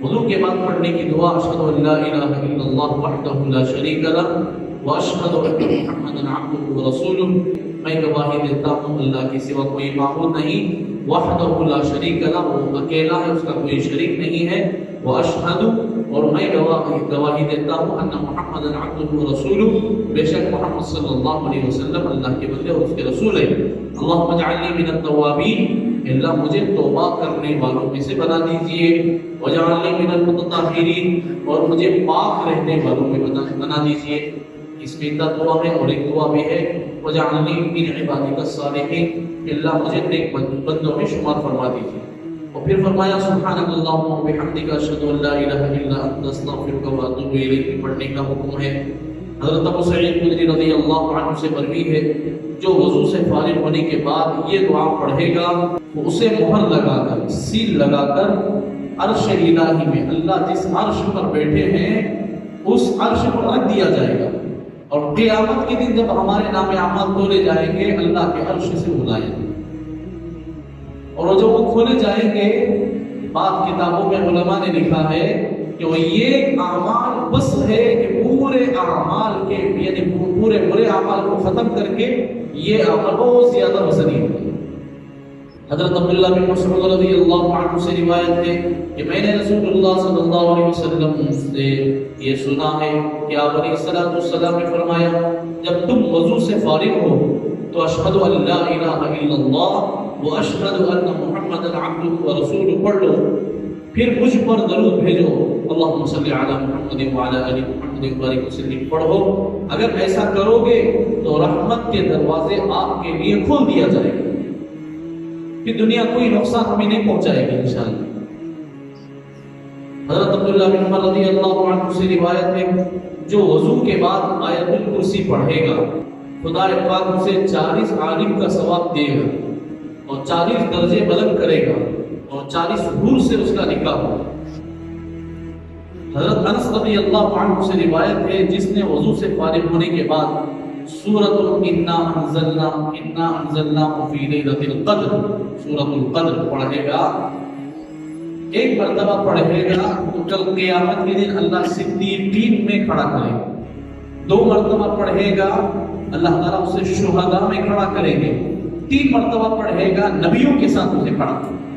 وضو کے بعد پڑھنے کی دعا اشہد ان لا الہ الا اللہ وحدہ لا شریک لہ واشہد ان محمدا عبدہ ورسولہ، میں گواہی دیتا ہوں اللہ کے سوا کوئی معبود نہیں، وحدہ لا شریک لہ، وہ اکیلا ہے، اس کا کوئی شریک نہیں ہے، واشہد، اور میں گواہی دیتا ہوں ان محمدا عبدہ ورسولہ، بے شک محمد صلی اللہ علیہ وسلم اللہ کے بندے اور اس کے رسول ہے۔ اللہم اجعلنی من التوابین، اللہ مجھے توبہ کرنے والوں میں سے بنا دیجئے، وجعلنی من المتطہرین، اور مجھے پاک رہنے والوں میں بنا دیجئے۔ اس میں دعا ہے اور ایک دعا بھی ہے وجعلنی من عبادک الصالحین، اللہ مجھے نیک بندوں میں شمار فرما دیجئے۔ اور پھر فرمایا سبحانک اللہم وبحمدک اشہد ان لا الہ الا انت استغفرک واتوب الیک پڑھنے کا حکم ہے۔ حضرت ابو سعید خدری رضی اللہ عنہ سے مروی ہے جو وضو سے فارغ ہونے کے بعد یہ دعا پڑھے گا وہ اسے مہر لگا کر، سیل لگا کر عرش الہی میں، اللہ جس عرش پر بیٹھے ہیں اس عرش پر رکھ دیا جائے گا، اور قیامت کے دن جب ہمارے نام اعمال کھولے جائیں گے اللہ کے عرش سے بلائیں گے، اور جب وہ کھولے جائیں گے بعض کتابوں میں علماء نے لکھا ہے کہ وہ یہ اعمال بس ہے کہ پورے اعمال کے یعنی پورے برے اعمال کو ختم کر کے یہ عمل بہت زیادہ وزنی ہوگا۔ حضرت عبداللہ بن مسعود رضی اللہ عنہ سے روایت ہے کہ میں نے رسول اللہ صلی اللہ علیہ وسلم سے یہ سنا ہے کہ آپ علیہ السلام نے فرمایا جب تم وضو سے فارغ ہو تو اشہد ان لا الہ الا اللہ و اشہد ان محمدا عبدہ ورسولہ پڑھ لو، پھر مجھ پر درود بھیجو، اللہم صلی علی محمد وعلی آل محمد وبارک وسلم پڑھو۔ اگر ایسا کرو گے تو رحمت کے دروازے آپ کے لیے کھول دیا جائے گا، کہ دنیا کوئی نقصان ہمیں نہیں پہنچائے گی انشاءاللہ۔ حضرت عبداللہ بن عمر رضی اللہ عنہ سے روایت ہے جو وضو کے بعد آیت الکرسی پڑھے گا خدا پاک اسے 40 عالم کا ثواب دے گا اور 40 درجے بلند کرے گا اور 40 حور سے اس کا نکاح ہوگا۔ حضرت انس رضی اللہ عنہ سے روایت ہے جس نے وضو سے فارغ ہونے کے بعد سورۃ انا انزلناہ فی لیلۃ القدر سورۃ القدر پڑھے گا، ایک مرتبہ پڑھے گا تو کل قیامت کے دن اللہ صدیقین میں کھڑا کرے گا، 2 مرتبہ پڑھے گا اللہ تعالیٰ اسے شہداء میں کھڑا کریں گے، 3 مرتبہ پڑھے گا نبیوں کے ساتھ اسے کھڑا کرے گا۔